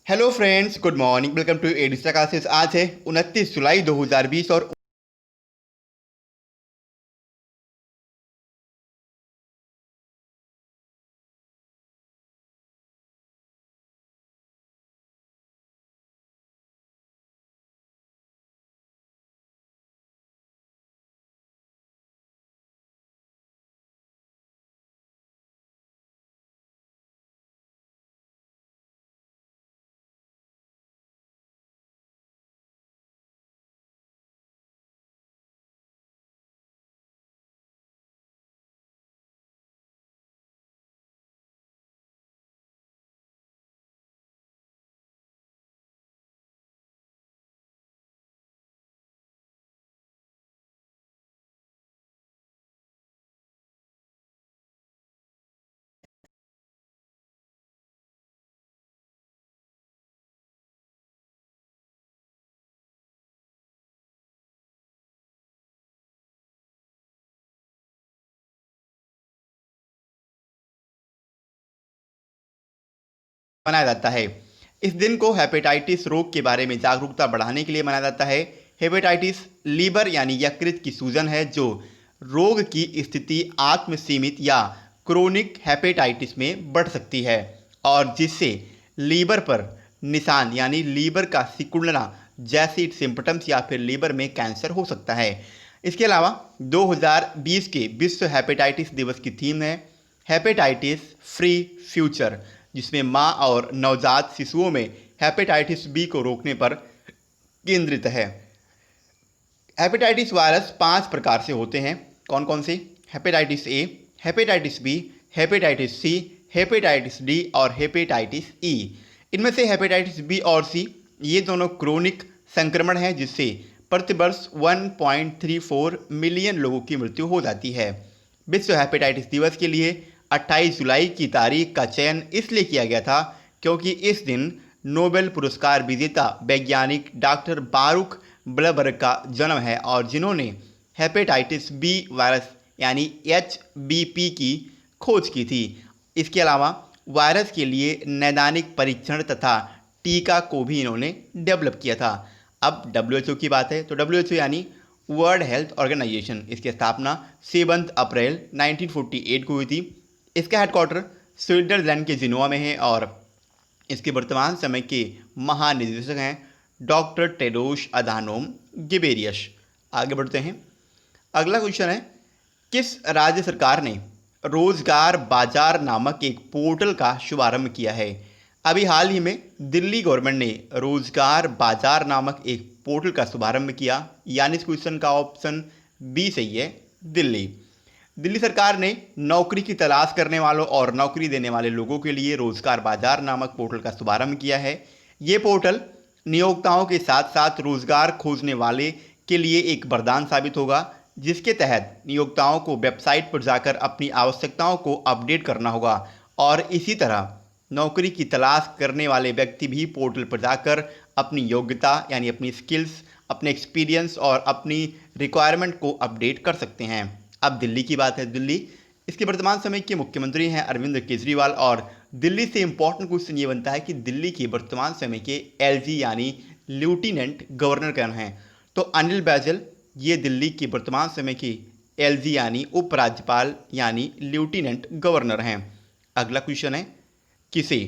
Hello friends, good morning. Welcome to Edista classes. आज है 29 जुलाई 2020 और मनाया जाता है। इस दिन को हेपेटाइटिस रोग के बारे में जागरूकता बढ़ाने के लिए मनाया जाता है। हेपेटाइटिस लीवर यानी यकृत की सूजन है जो रोग की स्थिति आत्मसीमित या क्रोनिक हेपेटाइटिस में बढ़ सकती है और जिससे लीवर पर निशान यानी लीवर का सिकुड़ना जैसी सिम्पटम्स या फिर लीवर में कैंसर हो सकता है। इसके अलावा 2020 के विश्व हेपेटाइटिस दिवस की थीम है हेपेटाइटिस फ्री फ्यूचर, जिसमें मां और नवजात शिशुओं में हेपेटाइटिस बी को रोकने पर केंद्रित है। हेपेटाइटिस वायरस 5 प्रकार से होते हैं। कौन कौन से? Hepatitis A, hepatitis B, hepatitis C, hepatitis D और हेपेटाइटिस ई। इनमें से हेपेटाइटिस बी और सी ये दोनों क्रोनिक संक्रमण हैं जिससे प्रतिवर्ष 1.34 मिलियन लोगों की मृत्यु हो जाती है। विश्व हेपेटाइटिस दिवस के लिए 28 जुलाई की तारीख का चयन इसलिए किया गया था क्योंकि इस दिन नोबेल पुरस्कार विजेता वैज्ञानिक डॉक्टर बारूक ब्लबर्ग का जन्म है और जिन्होंने हेपेटाइटिस बी वायरस यानी HBP की खोज की थी। इसके अलावा वायरस के लिए नैदानिक परीक्षण तथा टीका को भी इन्होंने डेवलप किया था। अब WHO की बात है तो WHO यानी वर्ल्ड हेल्थ ऑर्गेनाइजेशन, इसकी स्थापना 7 अप्रैल 1948 को हुई थी। इसका हेडक्वार्टर स्विट्जरलैंड के जिनोवा में है और इसके वर्तमान समय के महानिदेशक हैं डॉक्टर टेड्रोस अधानोम गिबेरियस। आगे बढ़ते हैं। अगला क्वेश्चन है, किस राज्य सरकार ने रोजगार बाजार नामक एक पोर्टल का शुभारंभ किया है? अभी हाल ही में दिल्ली गवर्नमेंट ने रोजगार बाजार नामक एक पोर्टल का शुभारंभ किया, यानी इस क्वेश्चन का ऑप्शन बी सही है, दिल्ली। दिल्ली सरकार ने नौकरी की तलाश करने वालों और नौकरी देने वाले लोगों के लिए रोजगार बाजार नामक पोर्टल का शुभारंभ किया है। ये पोर्टल नियोक्ताओं के साथ साथ रोजगार खोजने वाले के लिए एक वरदान साबित होगा, जिसके तहत नियोक्ताओं को वेबसाइट पर जाकर अपनी आवश्यकताओं को अपडेट करना होगा और इसी तरह नौकरी की तलाश करने वाले व्यक्ति भी पोर्टल पर जाकर अपनी योग्यता यानी अपनी स्किल्स, अपने एक्सपीरियंस और अपनी रिक्वायरमेंट को अपडेट कर सकते हैं। अब दिल्ली की बात है। दिल्ली, इसके वर्तमान समय के मुख्यमंत्री हैं अरविंद केजरीवाल और दिल्ली से इंपॉर्टेंट क्वेश्चन ये बनता है कि दिल्ली के वर्तमान समय के LG यानी लेफ्टिनेंट गवर्नर कौन हैं? तो अनिल बैजल ये दिल्ली के वर्तमान समय के LG यानी उपराज्यपाल यानी लेफ्टिनेंट गवर्नर हैं। अगला क्वेश्चन है, किसे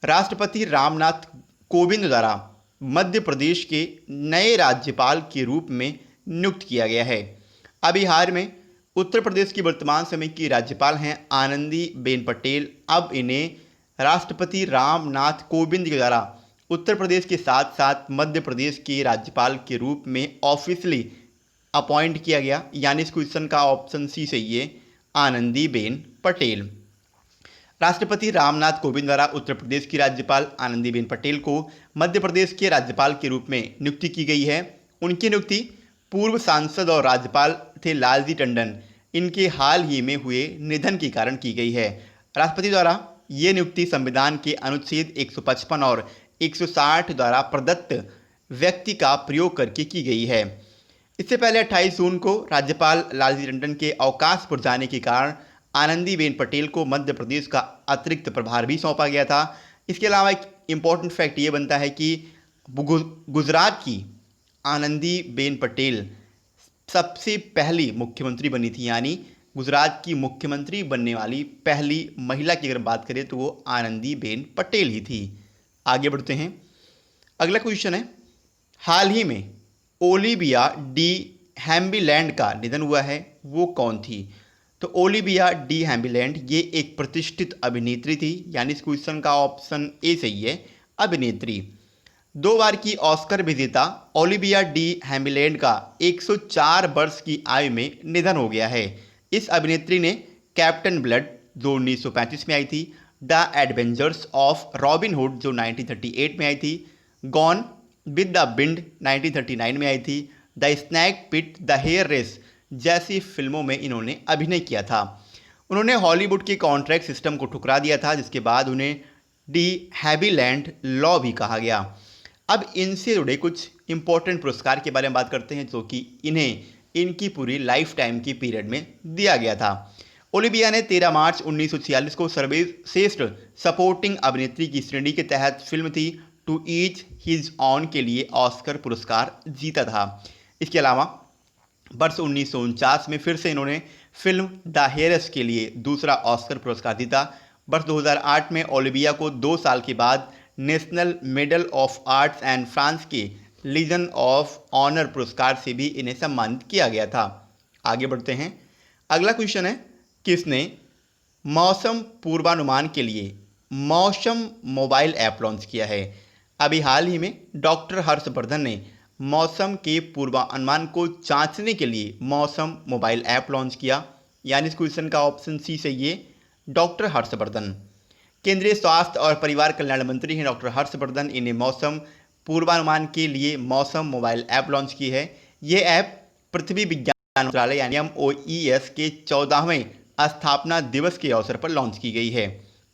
राष्ट्रपति रामनाथ कोविंद द्वारा मध्य प्रदेश के नए राज्यपाल के रूप में नियुक्त किया गया है? अभी हाल में उत्तर प्रदेश की वर्तमान समय की राज्यपाल हैं आनंदीबेन पटेल। अब इन्हें राष्ट्रपति रामनाथ कोविंद के द्वारा उत्तर प्रदेश के साथ साथ मध्य प्रदेश के राज्यपाल के रूप में ऑफिशियली अपॉइंट किया गया, यानी इस क्वेश्चन का ऑप्शन सी सही है, आनंदीबेन पटेल। राष्ट्रपति रामनाथ कोविंद द्वारा उत्तर प्रदेश की राज्यपाल आनंदीबेन पटेल को मध्य प्रदेश के राज्यपाल के रूप में नियुक्ति की गई है। उनकी नियुक्ति पूर्व सांसद और राज्यपाल थे लालजी टंडन, इनके हाल ही में हुए निधन के कारण की गई है। राष्ट्रपति द्वारा ये नियुक्ति संविधान के अनुच्छेद 155 और 160 द्वारा प्रदत्त व्यक्ति का प्रयोग करके की गई है। इससे पहले 28 जून को राज्यपाल लालजी टंडन के अवकाश पर जाने के कारण आनंदीबेन पटेल को मध्य प्रदेश का अतिरिक्त प्रभार भी सौंपा गया था। इसके अलावा एक इम्पोर्टेंट फैक्ट ये बनता है कि गुजरात की आनंदीबेन पटेल सबसे पहली मुख्यमंत्री बनी थी, यानी गुजरात की मुख्यमंत्री बनने वाली पहली महिला की अगर बात करें तो वो आनंदीबेन पटेल ही थी। आगे बढ़ते हैं। अगला क्वेश्चन है, हाल ही में ओलिविया डी हैम्बीलैंड का निधन हुआ है, वो कौन थी? तो ओलिविया डी हैम्बीलैंड ये एक प्रतिष्ठित अभिनेत्री थी, यानी इस क्वेश्चन का ऑप्शन ए सही है, अभिनेत्री। 2 बार की ऑस्कर विजेता ओलिविया डी हैम्बीलैंड का 104 वर्ष की आयु में निधन हो गया है। इस अभिनेत्री ने कैप्टन ब्लड जो 1935 में आई थी, the adventures of robin hood जो 1938 में आई थी, गॉन विद द विंड 1939 में आई थी, the snake pit, the hare race जैसी फिल्मों में इन्होंने अभिनय किया था। उन्होंने हॉलीवुड के कॉन्ट्रैक्ट सिस्टम को ठुकरा दिया था, जिसके बाद उन्हें डी हैम्बीलैंड लॉ भी कहा गया। अब इनसे जुड़े कुछ इंपॉर्टेंट पुरस्कार के बारे में बात करते हैं जो कि इन्हें इनकी पूरी लाइफ टाइम की पीरियड में दिया गया था। ओलिविया ने 13 मार्च 1946 को सर्वश्रेष्ठ सपोर्टिंग अभिनेत्री की श्रेणी के तहत फिल्म थी टू ईच हिज ऑन के लिए ऑस्कर पुरस्कार जीता था। इसके अलावा वर्ष 1949 में फिर से इन्होंने फिल्म द हेयर्स के लिए दूसरा ऑस्कर पुरस्कार जीता। वर्ष 2008 में ओलिविया को 2 साल के बाद national medal of arts and France के लीजन ऑफ ऑनर पुरस्कार से भी इन्हें सम्मानित किया गया था। आगे बढ़ते हैं। अगला क्वेश्चन है, किसने मौसम पूर्वानुमान के लिए मौसम मोबाइल ऐप लॉन्च किया है? अभी हाल ही में डॉक्टर हर्षवर्धन ने मौसम के पूर्वानुमान को जांचने के लिए मौसम मोबाइल ऐप लॉन्च किया, यानी इस क्वेश्चन का ऑप्शन सी सही है, डॉक्टर हर्षवर्धन। केंद्रीय स्वास्थ्य और परिवार कल्याण मंत्री हैं डॉक्टर हर्षवर्धन, इन्हें मौसम पूर्वानुमान के लिए मौसम मोबाइल ऐप लॉन्च की है। ये ऐप पृथ्वी विज्ञान मंत्रालय यानी MOES के 14वें स्थापना दिवस के अवसर पर लॉन्च की गई है।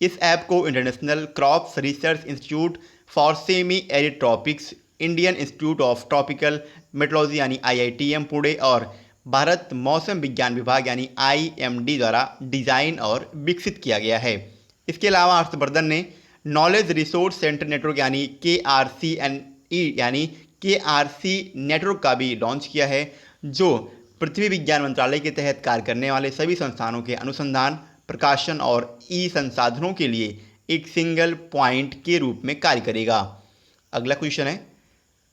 इस ऐप को international crops research institute for semi arid tropics, Indian institute of tropical metrology यानी IITM पुणे और भारत मौसम विज्ञान विभाग यानी IMD द्वारा डिजाइन और विकसित किया गया है। इसके अलावा हर्षवर्धन ने नॉलेज रिसोर्स सेंटर नेटवर्क यानी KRC नेटवर्क का भी लॉन्च किया है, जो पृथ्वी विज्ञान मंत्रालय के तहत कार्य करने वाले सभी संस्थानों के अनुसंधान, प्रकाशन और संसाधनों के लिए एक सिंगल पॉइंट के रूप में कार्य करेगा। अगला क्वेश्चन है,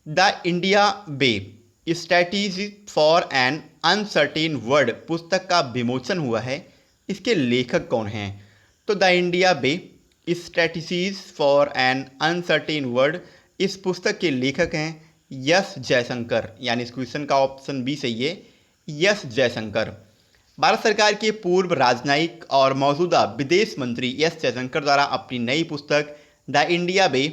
the India way strategy for an uncertain world पुस्तक का विमोचन हुआ है, इसके लेखक कौन हैं? तो the India way strategies for an uncertain world, इस पुस्तक के लेखक हैं एस जयशंकर, यानी इस क्वेश्चन का ऑप्शन बी सही है, एस जयशंकर। भारत सरकार के पूर्व राजनयिक और मौजूदा विदेश मंत्री एस जयशंकर द्वारा अपनी नई पुस्तक the India way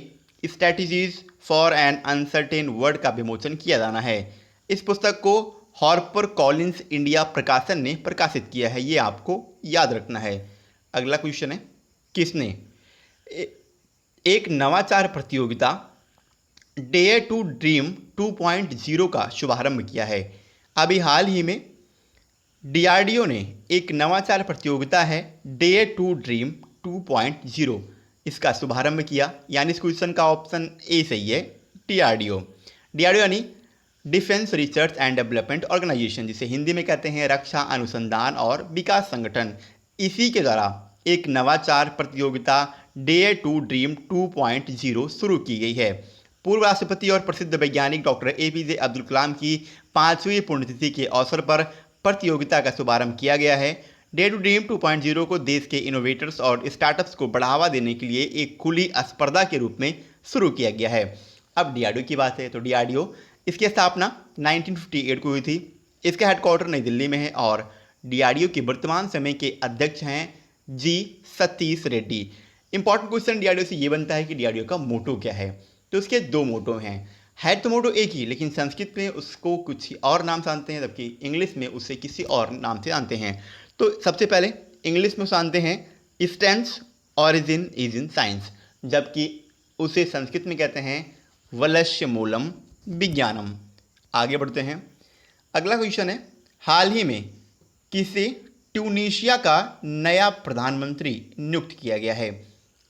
strategies for an uncertain world का विमोचन किया जाना है। इस पुस्तक को हार्पर कॉलिंस इंडिया प्रकाशन ने प्रकाशित किया है, ये आपको याद रखना है। अगला क्वेश्चन है, किसने एक नवाचार प्रतियोगिता डेयर टू ड्रीम 2.0 का शुभारंभ किया है? अभी हाल ही में DRDO ने एक नवाचार प्रतियोगिता है डेयर टू ड्रीम 2.0 इसका शुभारंभ किया, यानी इस क्वेश्चन का ऑप्शन ए सही है, DRDO यानी defence research and development organisation, जिसे हिंदी में कहते हैं रक्षा अनुसंधान और विकास संगठन। इसी के द्वारा एक नवाचार प्रतियोगिता डेयर टू ड्रीम 2.0 शुरू की गई है। पूर्व राष्ट्रपति और प्रसिद्ध वैज्ञानिक डॉक्टर APJ अब्दुल कलाम की 5वीं पुण्यतिथि के अवसर पर प्रतियोगिता का शुभारंभ किया गया है। डेयर टू ड्रीम 2.0 को देश के इनोवेटर्स और स्टार्टअप्स को बढ़ावा देने के लिए एक खुली स्पर्धा के रूप में शुरू किया गया है। अब DRDO की बात है तो DRDO इसकी स्थापना 1958 को हुई थी। इसका हेडक्वार्टर नई दिल्ली में है और DRDO के वर्तमान समय के अध्यक्ष हैं G Satish Reddy. Important question DRDO से ये बनता है कि DRDO का मोटो क्या है? तो उसके 2 मोटो हैं। है तो मोटो एक ही, लेकिन संस्कृत में उसको कुछ और नाम से जानते हैं, जबकि इंग्लिश में उसे किसी और नाम से जानते हैं। तो सबसे पहले इंग्लिश में जानते हैं stands origin is in science, जबकि उसे संस्कृत में कहते हैं वलस्य मूलम विज्ञानम। आगे बढ़ते हैं। अगला क्वेश्चन है, हाल ही में किसे ट्यूनीशिया का नया प्रधानमंत्री नियुक्त किया गया है?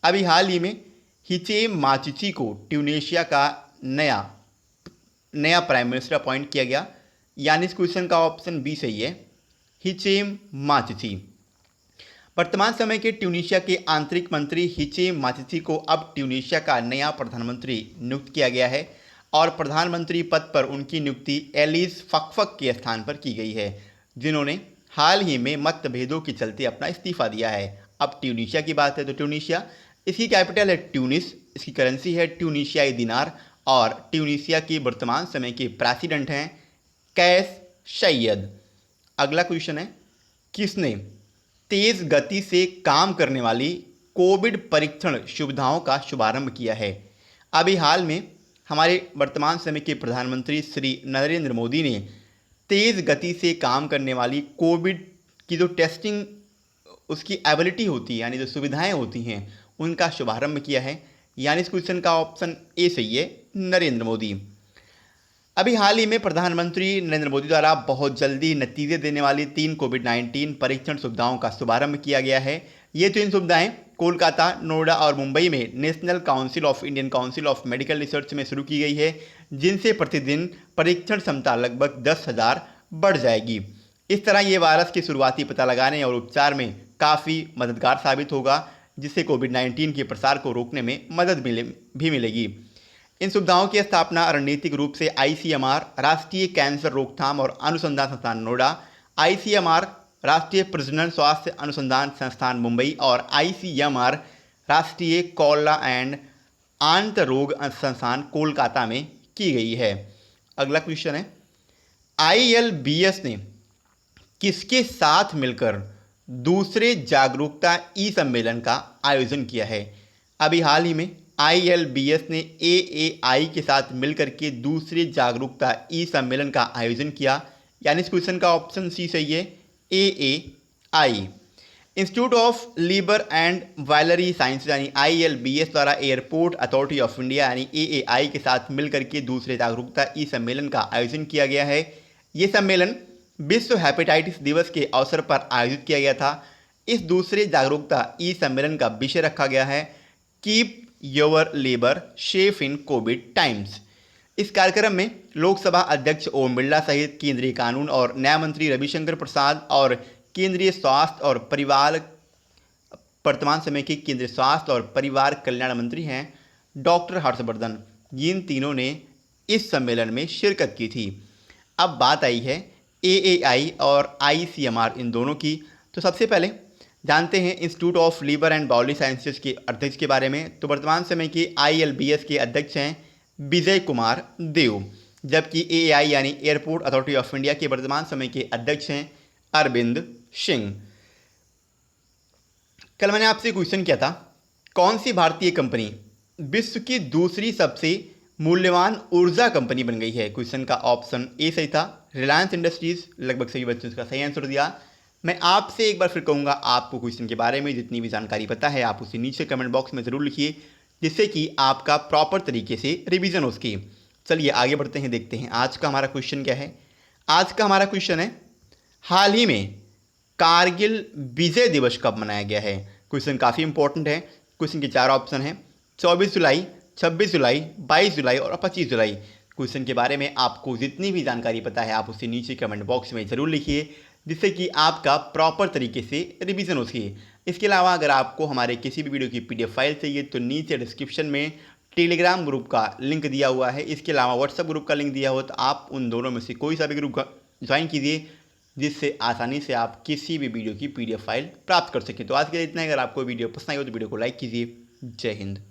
अभी हाल ही में हिचेम माचिची को ट्यूनीशिया का नया प्राइम मिनिस्टर अपॉइंट किया गया, यानी इस क्वेश्चन का ऑप्शन बी सही है, हिचेम माचिची। वर्तमान समय के ट्यूनीशिया के आंतरिक मंत्री हिचेम माचिची को अब ट्यूनीशिया का नया प्रधानमंत्री नियुक्त किया गया है और प्रधानमंत्री पद पर उनकी नियुक्ति एलिस फकफक के स्थान पर की गई है, जिन्होंने हाल ही में मतभेदों के चलते अपना इस्तीफा दिया है। अब ट्यूनीशिया की बात है तो ट्यूनीशिया, इसकी कैपिटल है ट्यूनिस, इसकी करेंसी है ट्यूनीशियाई दिनार और ट्यूनीशिया के वर्तमान समय के प्रेसिडेंट हैं कैस सैयद। अगला क्वेश्चन है, किसने तेज गति से काम करने वाली कोविड परीक्षण सुविधाओं का शुभारंभ किया है? अभी हाल में हमारे वर्तमान समय के प्रधानमंत्री श्री नरेंद्र मोदी ने तेज गति से काम करने वाली कोविड की जो टेस्टिंग उसकी एबिलिटी होती है, यानी जो सुविधाएं होती हैं, उनका शुभारंभ किया है, यानी इस क्वेश्चन का ऑप्शन ए सही है, नरेंद्र मोदी। अभी हाल ही में प्रधानमंत्री नरेंद्र मोदी द्वारा बहुत जल्दी नतीजे देने वाली 3 कोविड-19 परीक्षण सुविधाओं का शुभारंभ किया गया है। ये 3 सुविधाएं कोलकाता, नोएडा और मुंबई में national council of Indian council of medical research में शुरू की गई है, जिनसे प्रतिदिन परीक्षण क्षमता लगभग 10,000 बढ़ जाएगी। इस तरह ये वायरस के शुरुआती पता लगाने और उपचार में काफ़ी मददगार साबित होगा, जिससे कोविड-19 के प्रसार को रोकने में मदद भी मिलेगी। इन सुविधाओं की स्थापना रणनीतिक रूप से आईसीएमआर, राष्ट्रीय कैंसर रोकथाम और अनुसंधान संस्थान नोएडा, आईसीएमआर, राष्ट्रीय प्रजनन स्वास्थ्य अनुसंधान संस्थान मुंबई और आईसीएमआर, राष्ट्रीय कॉलरा एंड आंत रोग संस्थान कोलकाता में की गई है। अगला क्वेश्चन है, आईएलबीएस ने किसके साथ मिलकर दूसरे जागरूकता ई सम्मेलन का आयोजन किया है? अभी हाल ही में आईएलबीएस ने एएआई के साथ मिलकर के दूसरे जागरूकता ई सम्मेलन का आयोजन किया, यानी इस क्वेश्चन का ऑप्शन सी सही है, AAI. Institute of liver and biliary science यानी आईएलबीएस द्वारा एयरपोर्ट अथॉरिटी ऑफ इंडिया यानी एएआई के साथ मिलकर के दूसरे जागरूकता ई सम्मेलन का आयोजन किया गया है। ये सम्मेलन विश्व हेपेटाइटिस दिवस के अवसर पर आयोजित किया गया था। इस दूसरे जागरूकता ई सम्मेलन का विषय रखा गया है keep your labour safe in Covid times. इस कार्यक्रम में लोकसभा अध्यक्ष ओम बिरला सहित केंद्रीय कानून और न्याय मंत्री रविशंकर प्रसाद और केंद्रीय स्वास्थ्य और परिवार वर्तमान समय के केंद्रीय स्वास्थ्य और परिवार कल्याण मंत्री हैं डॉक्टर हर्षवर्धन, जिन तीनों ने इस सम्मेलन में शिरकत की थी। अब बात आई है एएआई और आईसीएमआर इन दोनों की। तो सबसे पहले जानते हैं इंस्टीट्यूट ऑफ लीवर एंड बाउली साइंसेज के अध्यक्ष के बारे में। तो वर्तमान समय के आईएलबीएस के अध्यक्ष हैं विजय कुमार देव, जबकि एएआई यानी एयरपोर्ट अथॉरिटी ऑफ इंडिया के वर्तमान समय के अध्यक्ष हैं अरविंद सिंह। कल मैंने आपसे क्वेश्चन किया था, कौन सी भारतीय कंपनी विश्व की दूसरी सबसे मूल्यवान ऊर्जा कंपनी बन गई है? क्वेश्चन का ऑप्शन ए सही था, रिलायंस इंडस्ट्रीज। लगभग सभी बच्चों ने इसका सही आंसर दिया। मैं आपसे एक बार फिर कहूँगा, आपको क्वेश्चन के बारे में जितनी भी जानकारी पता है आप उसे नीचे कमेंट बॉक्स में ज़रूर लिखिए, जिससे कि आपका प्रॉपर तरीके से रिवीजन हो सके। चलिए आगे बढ़ते हैं, देखते हैं आज का हमारा क्वेश्चन क्या है। आज का हमारा क्वेश्चन है, हाल ही में कारगिल विजय दिवस कब मनाया गया है? क्वेश्चन काफ़ी इंपॉर्टेंट है। क्वेश्चन के 4 ऑप्शन हैं, 24 जुलाई, 26 जुलाई, 22 जुलाई और 25 जुलाई। क्वेश्चन के बारे में आपको जितनी भी जानकारी पता है आप उसे नीचे कमेंट बॉक्स में ज़रूर लिखिए, जिससे कि आपका प्रॉपर तरीके से रिवीजन हो सके। इसके अलावा अगर आपको हमारे किसी भी वीडियो की पीडीएफ फाइल चाहिए तो नीचे डिस्क्रिप्शन में टेलीग्राम ग्रुप का लिंक दिया हुआ है, इसके अलावा व्हाट्सएप ग्रुप का लिंक दिया हुआ, तो आप उन दोनों में से कोई सा भी ग्रुप ज्वाइन कीजिए, जिससे आसानी से आप किसी भी वीडियो की पीडीएफ फाइल प्राप्त कर सकें। तो आज के लिए इतना ही। अगर आपको वीडियो पसंद आई हो तो वीडियो को लाइक कीजिए। जय हिंद।